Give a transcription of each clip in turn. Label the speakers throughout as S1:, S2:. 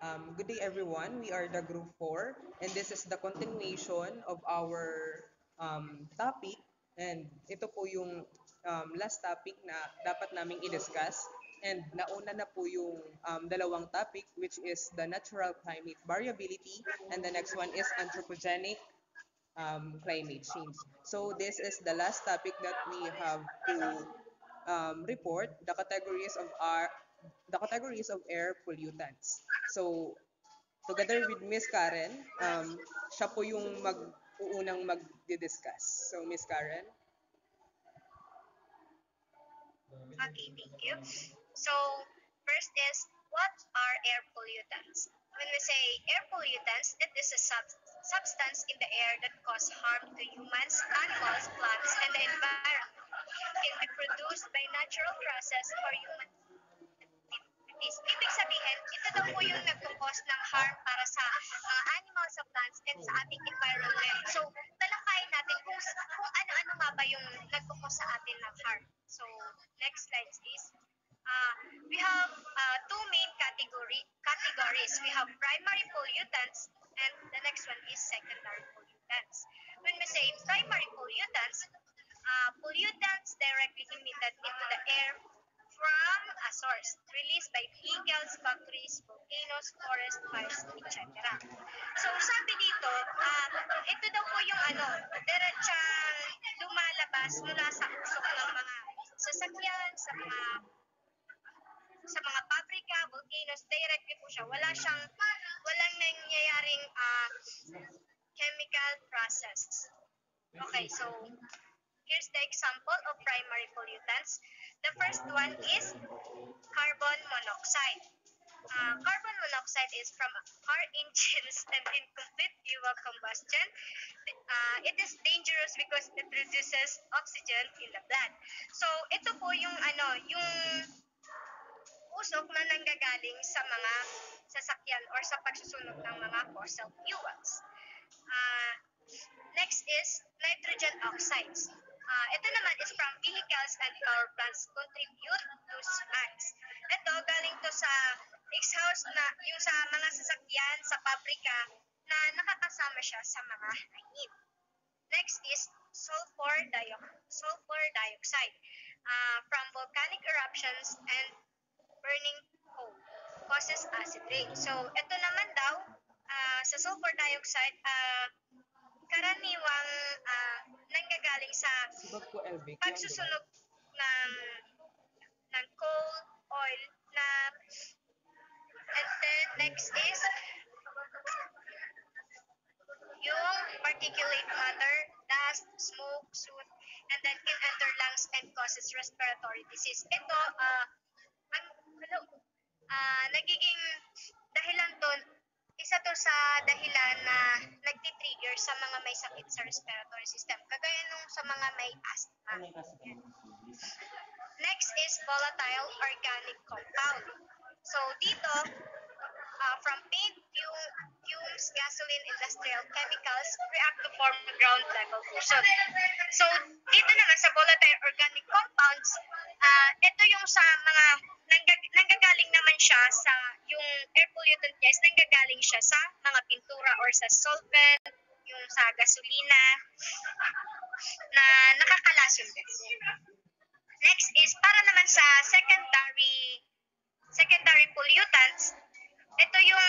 S1: Good day, everyone. We are the Group 4, and this is the continuation of our topic. And ito po yung last topic na dapat naming i-discuss. And nauna na po yung dalawang topic, which is the natural climate variability, and the next one is anthropogenic climate change. So this is the last topic that we have to report the categories of air pollutants. So together with Miss Karen, siya po yung mag-uunang mag-discuss. So Miss Karen.
S2: Okay, thank you. So, first is, what are air pollutants? When we say air pollutants, it is a substance in the air that cause harm to humans, animals, plants, and the environment. It can be produced by natural process or human activities. Ibig sabihin, ito daw po yung nagkukos ng harm para sa mga animals, sa plants, and sa ating environment. So, talakayin natin kung ano-ano nga ba yung nagkukos sa atin ng harm. So, next slide please. We have two main categories. We have primary pollutants and the next one is secondary pollutants. When we say primary pollutants, pollutants directly emitted into the air from a source released by vehicles, factories, volcanoes, forest fires, etc. So sabi dito, ito daw po yung diretsang lumalabas mula sa usok ng mga sasakyan, sa mga pabrika, volcanoes, directly po siya. Walang nangyayaring chemical process. Okay, so here's the example of primary pollutants. The first one is carbon monoxide. Carbon monoxide is from car engines and incomplete fuel combustion. It is dangerous because it reduces oxygen in the blood. So, ito po yung yung usok na nanggagaling sa mga sasakyan or sa pagsusunog ng mga fossil fuels. Next is nitrogen oxides. Ito naman is from vehicles and power plants contribute to smog. Ito galing to sa exhaust na yung sa mga sasakyan sa pabrika na nakakasama siya sa mga hangin. Next is sulfur dioxide from volcanic eruptions and burning coal causes acid rain. So ito naman daw sa sulfur dioxide karaniwang nanggagaling sa pagsusunog ng coal, oil na and then next is yung particulate matter, dust, smoke, soot, and then can enter lungs and causes respiratory disease. Ito, nagiging dahilan to, isa to sa dahilan na nagtitrigger sa mga may sakit sa respiratory system, kagaya nung sa mga may asthma. Next is volatile organic compound. So dito, from paint, fumes, gasoline, industrial chemicals react to form ground level ozone. So dito naman sa volatile organic compounds, ito yung sa mga nanggagaling naman siya sa yung air pollutant guys, nanggagaling siya sa mga pintura or sa solvent, yung sa gasolina na nakakalason din. Next is para naman sa secondary pollutants. Ito yung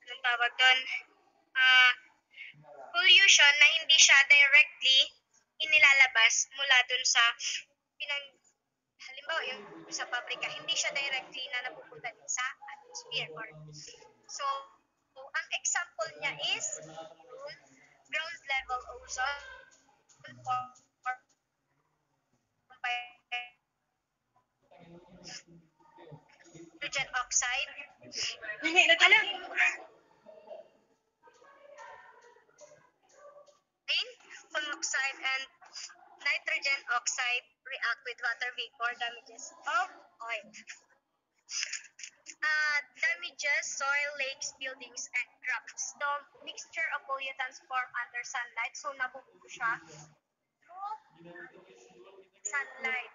S2: anong tawag doon? Pollution na hindi siya directly inilalabas mula doon sa halimbawa yung sa pabrika, hindi siya directly na napupunta din sa atmosphere. So, ang example niya is yung ground level ozone or nitrogen oxide. Monoxide and nitrogen oxide react with water vapor, damages of oil. Damages soil, lakes, buildings, and crops. The mixture of pollutants form under sunlight, so nabubuo siya through sunlight.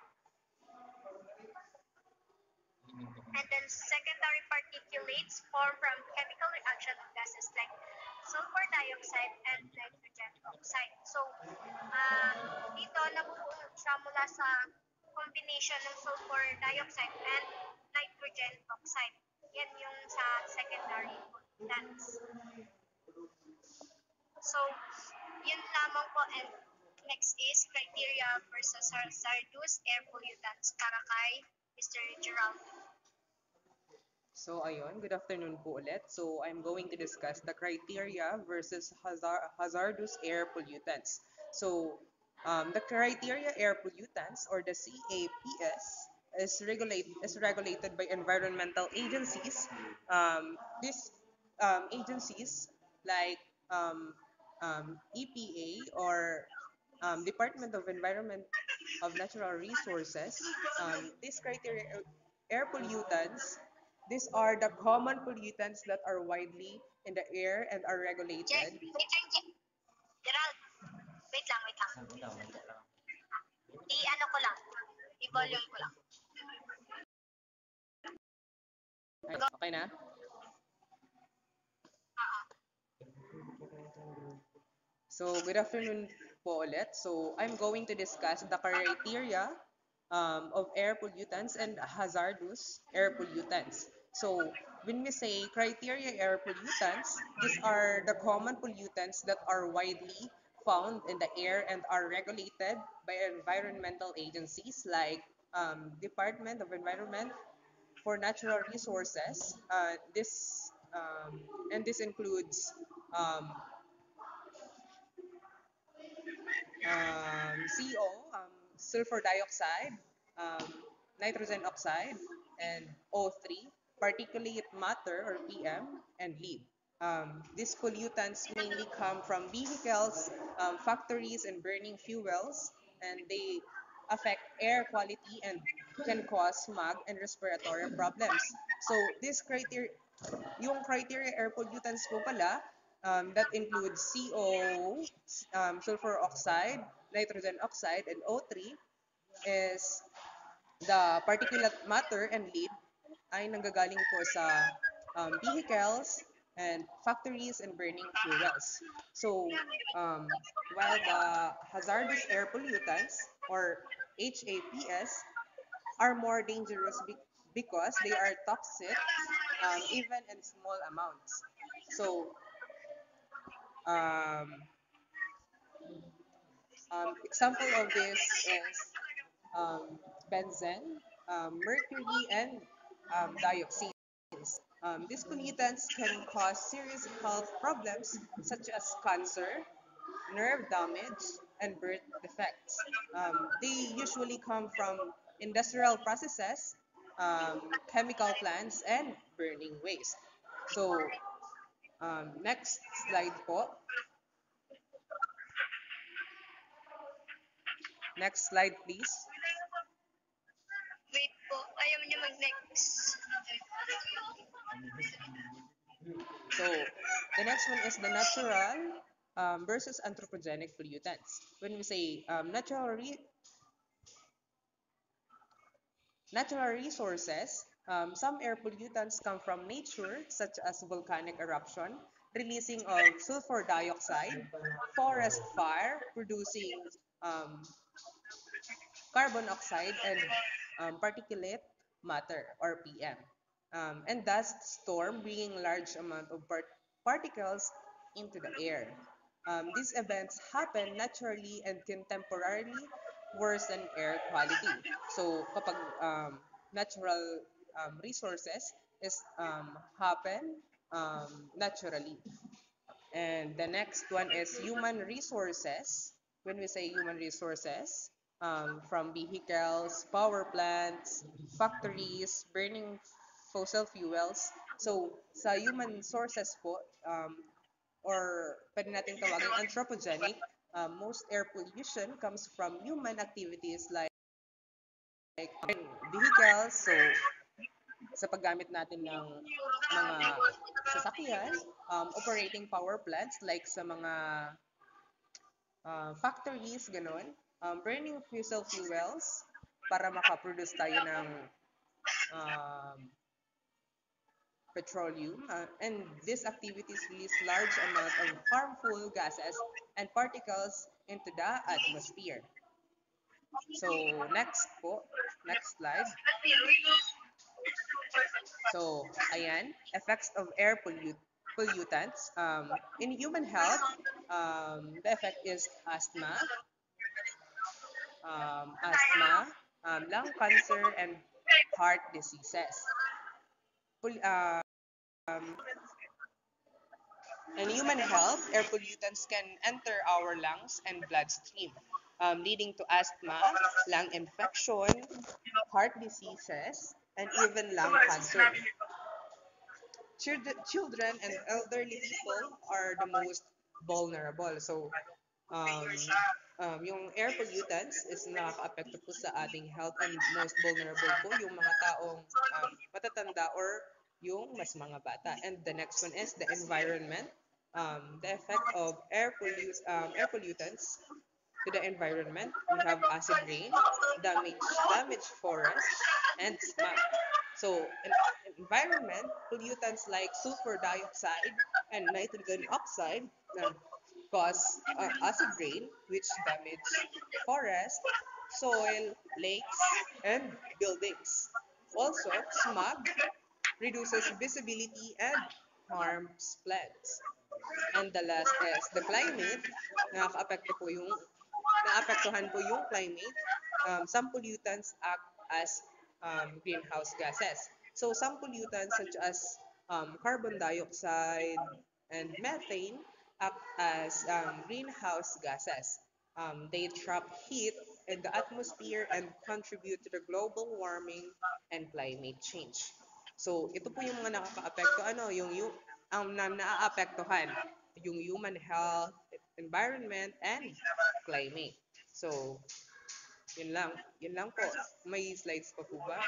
S2: And then secondary particulates form from chemical reaction of gases like sulfur dioxide and nitrogen oxide. So, dito nabubuo siya mula sa combination ng sulfur dioxide and nitrogen oxide. Yan yung sa secondary pollutants. So, yun lamang po. And next is criteria versus hazardous air pollutants para kay Mr. Geraldo.
S1: So ayun, good afternoon po ulit. So I'm going to discuss the criteria versus hazardous air pollutants. So the criteria air pollutants, or the CAPS, is regulated by environmental agencies. These agencies like EPA, or Department of Environment of Natural Resources. These criteria air pollutants, these are the common pollutants that are widely in the air and are regulated.
S2: Gerald, wait lang. I-ano ko lang. I-volume ko lang.
S1: Ay, okay na? So, good afternoon po ulit. So, I'm going to discuss the criteria of air pollutants and hazardous air pollutants. So, when we say criteria air pollutants, these are the common pollutants that are widely found in the air and are regulated by environmental agencies like Department of Environment for Natural Resources. This includes CO, sulfur dioxide, um, nitrogen oxide, and O3, particulate matter or PM, and lead. These pollutants mainly come from vehicles, factories, and burning fuels, and they affect air quality and can cause smog and respiratory problems. So yung criteria air pollutants po pala, that includes CO, sulfur oxide, nitrogen oxide, and O3, is the particulate matter and lead ay nanggagaling po sa vehicles and factories and burning fuels. So, while the hazardous air pollutants, or HAPS, are more dangerous because they are toxic even in small amounts. So, example of this is benzene, mercury, and dioxins. These pollutants can cause serious health problems such as cancer, nerve damage, and birth defects. They usually come from industrial processes, chemical plants, and burning waste. So, next slide po. Next slide, please.
S2: Wait po, ayaw niyo mag-next.
S1: So, the next one is the natural versus anthropogenic pollutants. When we say natural resources, some air pollutants come from nature, such as volcanic eruption, releasing of sulfur dioxide, forest fire, producing carbon oxide, and particulate matter, or PM. And dust storm, bringing large amount of particles into the air. These events happen naturally and can temporarily worsen air quality. So kapag natural resources is happen naturally. And the next one is human resources. When we say human resources, from vehicles, power plants, factories, burning fossil fuels. So, sa human sources po, or pwede natin tawagin anthropogenic, most air pollution comes from human activities like vehicles. So, sa paggamit natin ng mga sasakyan, operating power plants like sa mga factories, ganun, burning fossil fuels para makaproduce tayo ng petroleum, and these activities release large amount of harmful gases and particles into the atmosphere. So next po, next slide. So ayan, effects of pollutants. In human health, the effect is lung cancer, and heart diseases. Pol- Um, in human health, air pollutants can enter our lungs and bloodstream, leading to asthma, lung infection, heart diseases, and even lung cancer. Children and elderly people are the most vulnerable. So, um, yung air pollutants is nakaka-apekto po sa ating health, and most vulnerable po yung mga taong matatanda or yung mas mga bata. And the next one is the environment. The effect of air pollutants to the environment. We have acid rain, damage forests, and smog. So, environment, pollutants like sulfur dioxide and nitrogen oxide cause acid rain, which damage forests, soil, lakes, and buildings. Also, smog reduces visibility and harms plants. And the last is the climate. Nakaka-apekto po yung naapektuhan po yung climate. Some pollutants act as greenhouse gases. So some pollutants such as carbon dioxide and methane act as greenhouse gases. They trap heat in the atmosphere and contribute to the global warming and climate change. So ito po yung mga nakakaapekto, yung naaapektuhan yung human health, environment, and climate. So, yun lang. Yun lang po. May slides pa po ba?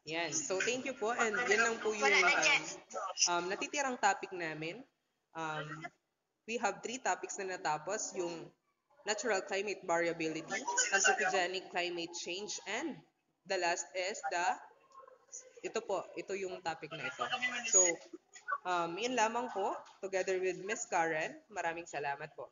S1: Yan. So, thank you po. And yun lang po yung natitirang topic namin. We have 3 topics na natapos. Yung natural climate variability, anthropogenic climate change, and the last is ito yung topic na ito. So, yun lamang po, together with Miss Karen. Maraming salamat po.